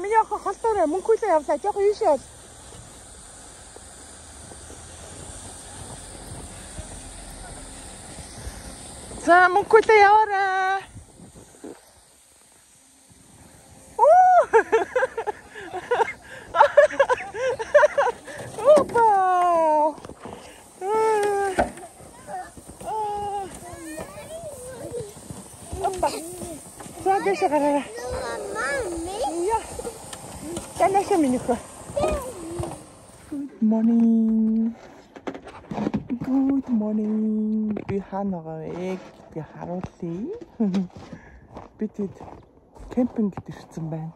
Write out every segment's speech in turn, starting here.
миний охин холдоорой мөнхүүлээ явлаа. Жоох ийшээ. За мөнхүүлээ яваарай. Опа. Опа. За дэше гараа. Танаша минийхөө. Good morning. Good morning. Би хаанагаа вэ? Би харуулъя. Бид кемпинг ирсэн байна.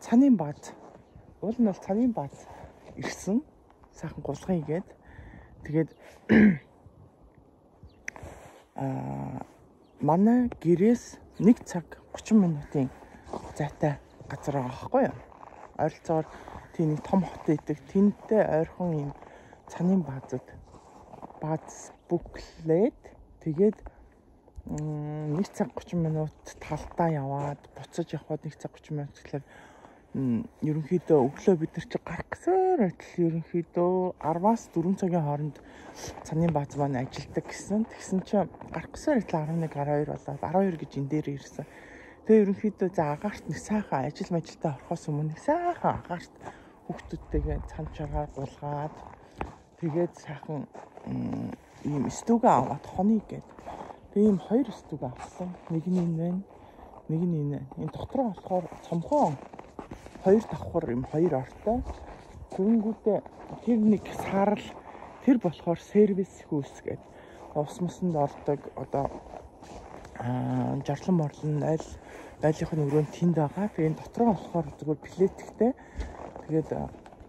Цанын бааз. Уул нь бол цанын бааз ирсэн. Сайхан гулган игээд. Тэгээд манай гэрээс 1 цаг 30 минутын зайтай газар байгаа байхгүй юу? Ойролцоогоор тийм нэг том хот идэг. Тэнтэй ойрхон юм цанын бааз бүклээд тэгээд 1 цаг 30 минут талдаа яваад буцаж явхад 1 цаг 30 минут гэхэлэр ерөнхийдөө өглөө бид нар чи гарах гэсэн байтал ерөнхийдөө 10-аас 4 цагийн хооронд цанын бааз маань ажилдаг гэсэн. Тэгсэн чинь гарах гэсэн байтал 11 12 болоод 12 гэж энэ дээр ирсэн. Тэгээ ерөнхийдөө за агаарт нэг сайхан ажилтаа орохоос өмнө сайхан агаарт хүүхдүүдтэйгээ цан чаргаар гулгаад тэгээд сайхан ийм стүүгээ аваад хоныг гээд тэгээ ийм 2 стүүгээ авсан. Нэг нь энэ байна. Нэг нь энэ. Энэ дотроо болохоор цомхон 2 давхар юм 2 ортой. Тэгэнгүүтээ тэр нэг саарл тэр болохоор сервис хүүс гээд ус мосонд ордог одоо жарлан морлон байлынхын өрөөнд тэнд байгаа. Тэгээ энэ дотроо болохоор зүгээр плетиктэй. Тэгээд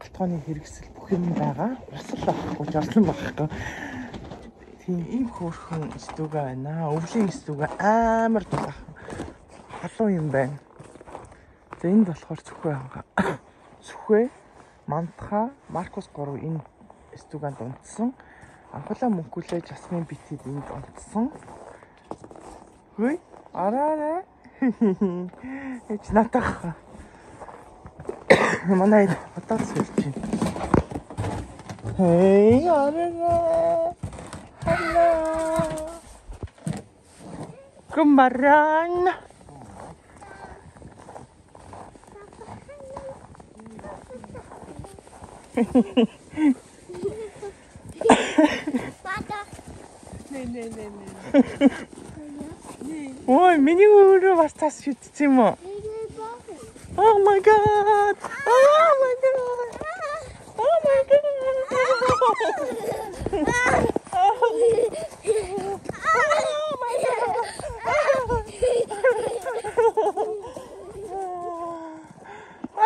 галтгооны хэрэгсэл бүх юм байгаа. Бас л байхгүй жарлан байхгүй. Тийм ийм хөөрхөн стүүгээ байна. Өвлийн стүүгээ амар дулаах. Халуун юм байна. За энд болохоор зүхвээ ханга. Зүхвээ, мантха, Маркус 3 энэ стүүгэнд унтсан. Анхуулаа мөнхүүлээ жасмын битид энд унтсан. Хөөе, араарэ. Эч натах. Манай хотод сэрч байна. Хей, араарэ. Hello. Kumaran. Не. Ой, миний өөрөө бас тас шидсэн юм уу? Oh my god. Oh my god. Oh my god.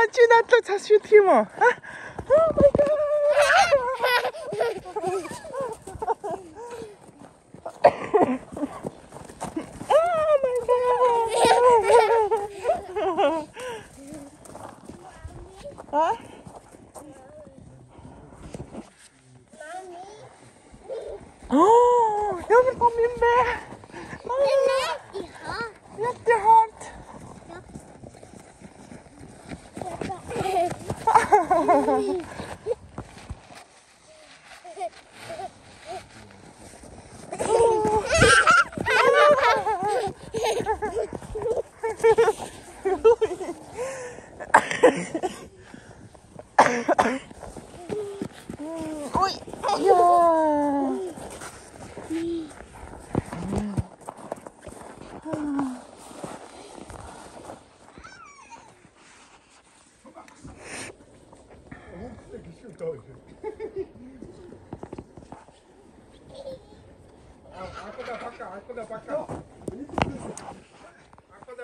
Чи надад цас шидэх юм уу? Oh my god. Oh my god. Huh? Oh, jag vill ha min med. Jättehårt. Oj, ja.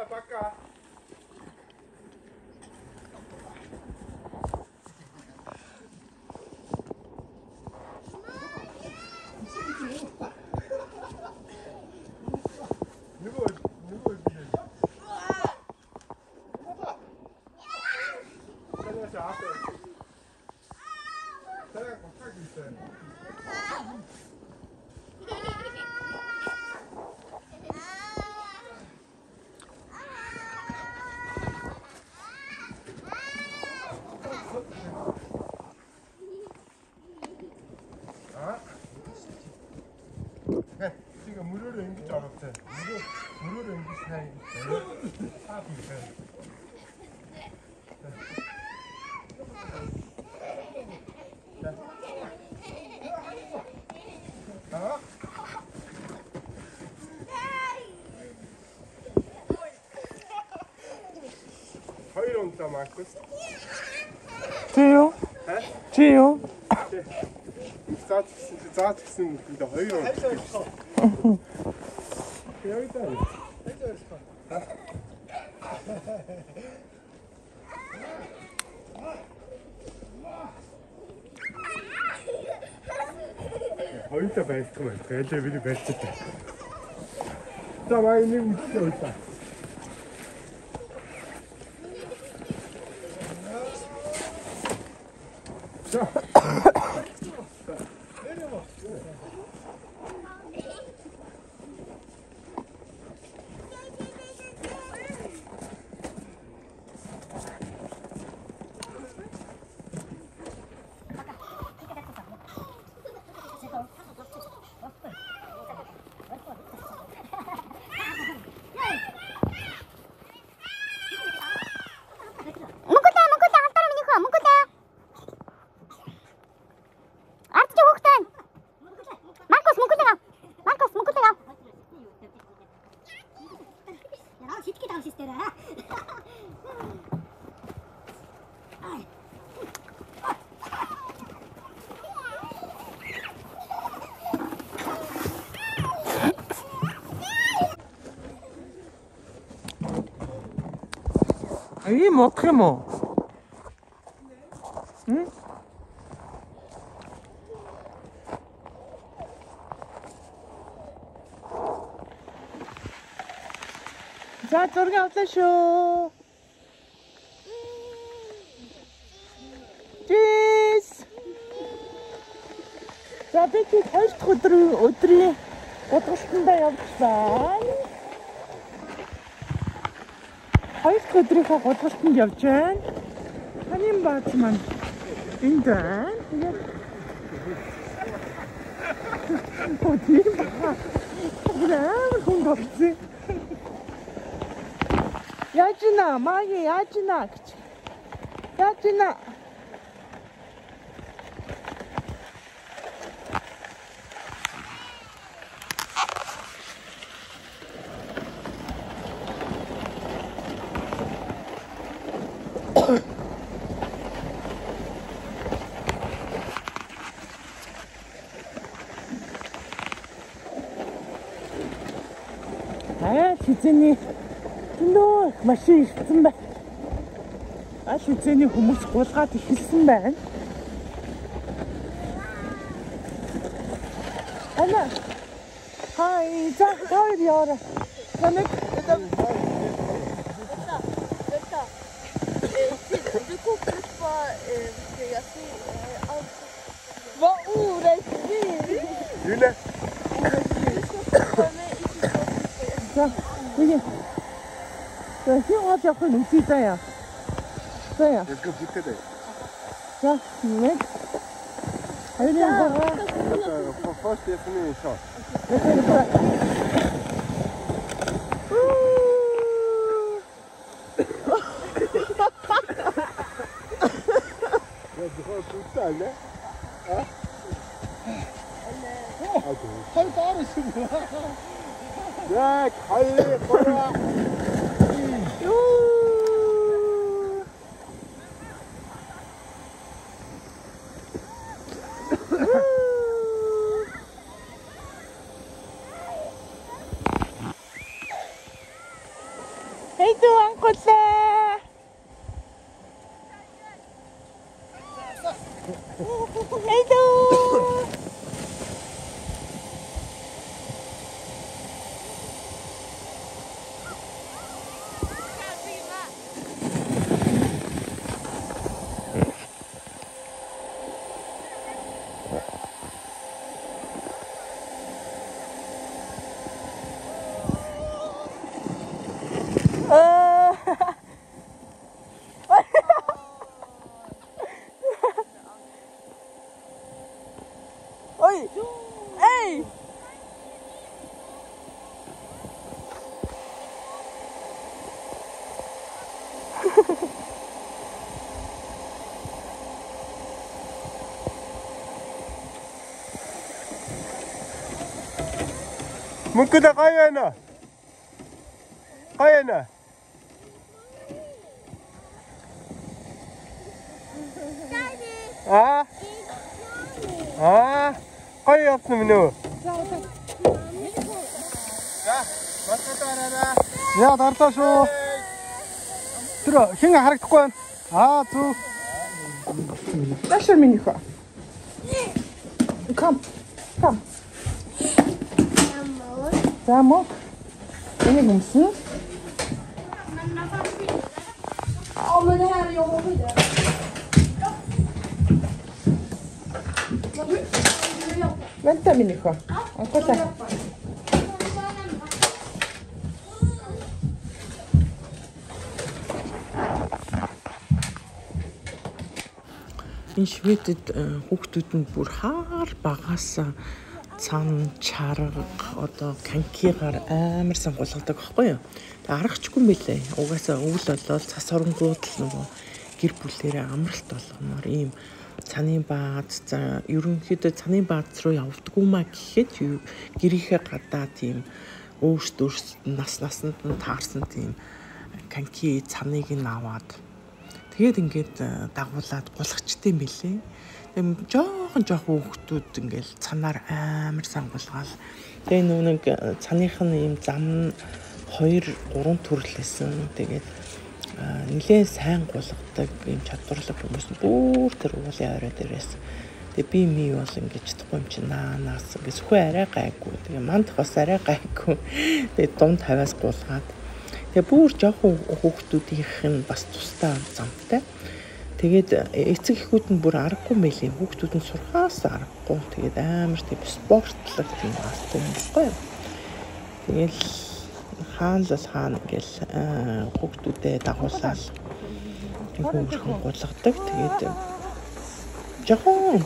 Пока. Хоёр унтаа Маркус. Тио. Тио. Заач гэсэн үгтэй хоёр унтаа. Яа гэдэг вэ? Хоёулаа байлгүй байна. Байлаа би байлцаа. За маа нэг үстэй байлаа. Ийм утх юм уу? За зураг авлаа шүү. Жис. За би хоёр дахь өдрийн гудгалтандаа явж байна. Хоёр дахь өдрийнхөө гудгалтанд явж байна. Танин бааз маань энд байна. Тэгээд тийм баа. Хүн болцсон. Яжина, маги яжина гэж. Яжина. Хизээний нөө машин ирсэн байна. Хизээний хүмүүс гулгаад ихэлсэн байна. Ана. Хай, за хоёр яара. Таныг Du kokar på jag ser allt. Vad orättvist! Julia. 자, 여기. 자, 희영아지 앞에 눈치 있다야. 자야. Ska flytta dig. 자, 네. 아니면 봐. Först det som är så. Du har flyttat eller? Ja. 털 따르시고. 야, 갈래 거야. 헤이도 안고다. 헤이도. Мөнгөдөө гоё байна. Гоё байна. Гоё явсан мөн үү? Яа дарлаа шүү. Тэр хин харагдахгүй байна. Зүг. Ташир минийхөө. Come. Замок. Энийг юмсан. Men det här är jag och vidare. Vänta människa. Kolla. Энэ Шведэд хүүхдүүд нь бүр хаар багаасаа цан чарга одоо канкигаар амар сонгуулгадаг байхгүй юу. Тэг аргачгүй мэлээ. Угаасаа өвөл болол цас оронгууд л нөгөө гэр бүлээрээ амралт болгоноор ийм цаны бааз за ерөнхийдөө цаны бааз руу явдаггүй маа гэхэд гэрийнхээ гадаа тийм өөрсдөд насанд нь таарсан тийм канки цаныг нь аваад тэгээд ингээд дагуулад гулгачтай юм билээ. Тэгээд жоохон хүүхдүүд ингээд цанаар амар сангуулгаал. Тэгээд нэг цаных нь ийм зам 2-3 төрлөөсөн. Тэгээд нэлээд сайн гулгадаг ийм чадварлаг хүмүүс бүр тэр уулын орой дээрээс. Тэгээд би мий бол ингээд чадахгүй юм чинь наас ингээд сүхэ арай гайгүй. Тэгээд мандах бас арай гайгүй. Тэгээд дунд хаваас гулгаад. Тэгээд бүр жоохон хүүхдүүдийнх нь бас тусдаа замтай. Тэгээд эцэг эхүүд нь бүр аргагүй мэлээ. Хүүхдүүд нь сурхаас аргагүй. Тэгээд амар тийм спортлог тийм астай юм баггүй. Тэгээд хаана ингээл хүүхдүүдэд дагуулаад хүүхдүүд гулгадаг. Тэгээд жоохон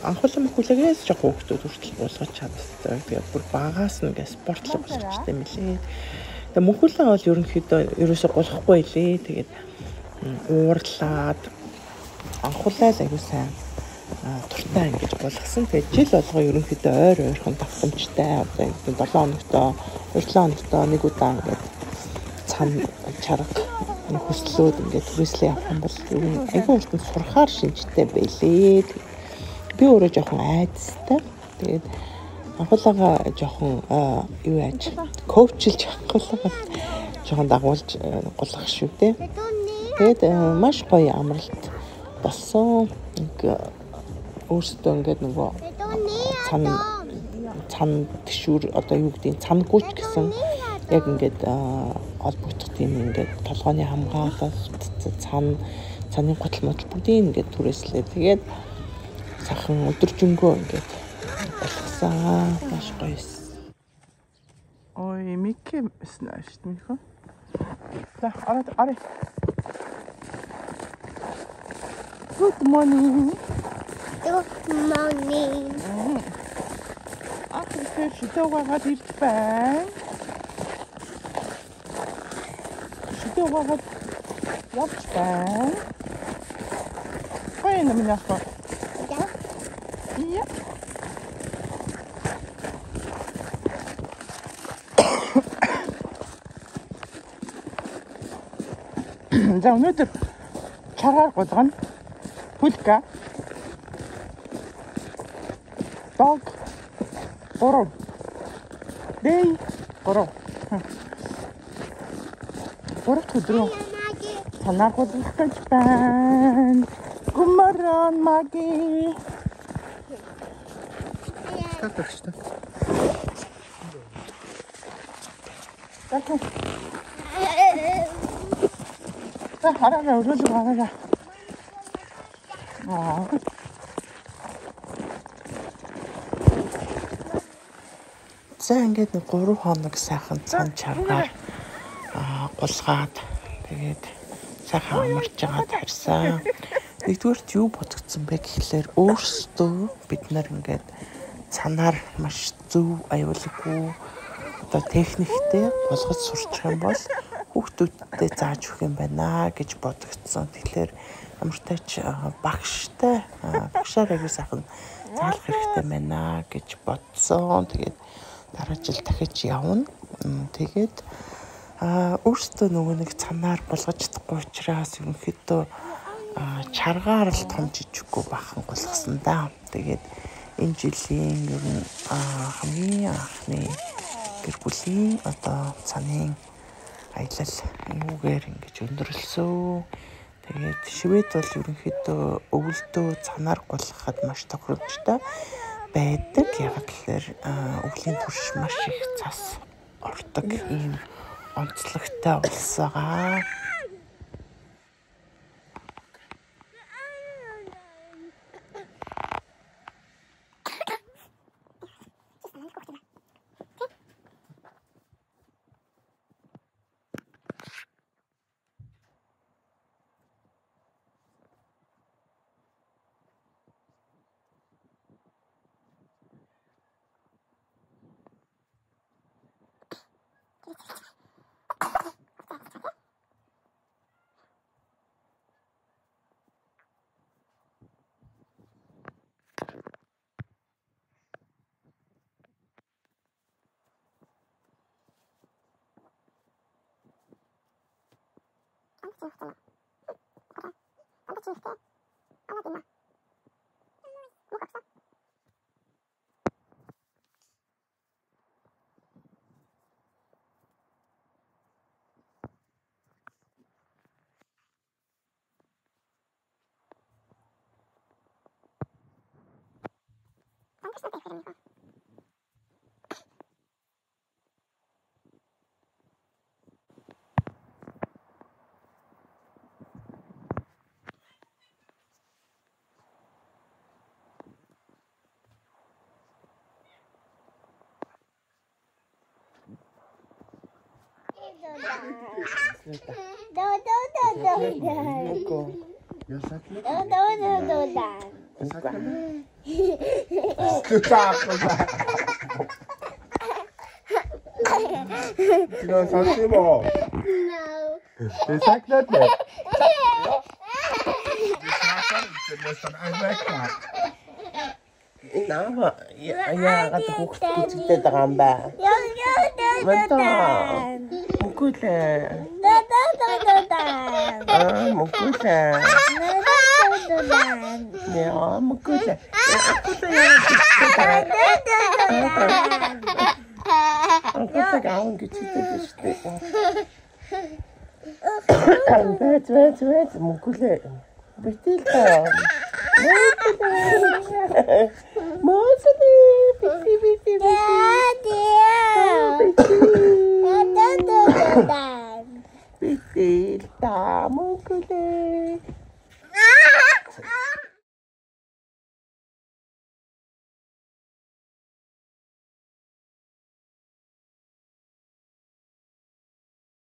анхуулан хүлээгээс жоохон хүүхдүүд хүртэл гулгаж чаддаг. Тэгээд бүр багаас нь ингээл спортлог болгочтой мэлээ. Тэгээд мөнхөлөө бол ерөөсөө гулгахгүй лээ. Тэгээд уурлаад анхуулаад аягүй сайн туртаа ингэж болгосон. Тэгээд жил болгоо ерөнхийдөө ойрхон давтамжтай одоо 7 хоногтоо 7 хоногтоо нэг удаа ингэж цан чарга хөслөөд ингэж түрээслээ явах юм бол аягүй урт нь сурахаар шинжтэй байлээ. Би өөрөө жоохон айдастай. Тэгээд анхуулаагаа жоохон юу яаж коучилж анхуулаагаа жоохон дагуулж гулгах шүү дээ. Тэгээд маш гоё амралт болсон. Өөртөө ингээд нөгөө цан тшүүр одоо юу гэдэг цангууч гэсэн яг ингээд олбогдох тийм ингээд толгойн хамгаалалт цаны гутал модл бүгдийг ингээд түрээслээ. Тэгээд сайхан өдөржингөө ингээд болгосон. Маш гоё. Ой, Микки snäsht мэнхэ. За, арай. Good morning. Good morning. Тэгэхээр шидэвгаагаад ирж байна. Шидэвгаагаад явж байна. Гоё юм яах вэ? Ja. За өнөөдөр чаргаар гулгана. Пулька. Дог. 3. Дэй 3. 3 өдрөө танаа гулгах гэж байна. Гумаран маги. Так что? Так. 하라가 울어줘 하라가. За ингээд 3 хоног сайхан цан чаргаар гулгаад тэгээд сайхан амарч байгаа тарьсан. Нэгдүгээрт юу бодогдсон бэ гэхлээр өөрсдөө бид нар ингээд цанаар маш зөв аюулгүй одоо техниктэй гулгаж сурчих юм бол хүүхдүүдтэй зааж өгөх юм байна гэж бодогдсон. Тэгэхээр ямар ч тач багшаар аягүй сайхан заалах хэрэгтэй байна гэж бодсон. Тэгээд дараа жил дахиж явна. Тэгээд өөртөө нөгөө нэг цанаар болгож чадахгүй учраас ерөнхийдөө чаргаар л том жижиггүй бахан голгосон да. Тэгээд энэ жилийн ер нь хамгийн анхны гэр бүлийн одоо цанын аялал юугээр ингэж өндөрлсөн. Тэгээд шивэд бол ерөнхийдөө өвөлдөө цанаар голгоход маш тохиромжтой байдаг. Яг тэгэхээр өвлийн турш маш их цас ордог ийм онцлогтой улс байгаа. No, Sasimo. They sacked that man. Яагаад хүүхдүүд үздэг байгаа юм бэ? Мукулээ. Мукулээ. Яа, мукулээ. Анхлаг аавн гэж хэлдэг шүү дээ. Бэт мукулээ. Бэтэл таа. Betil, tamu kule.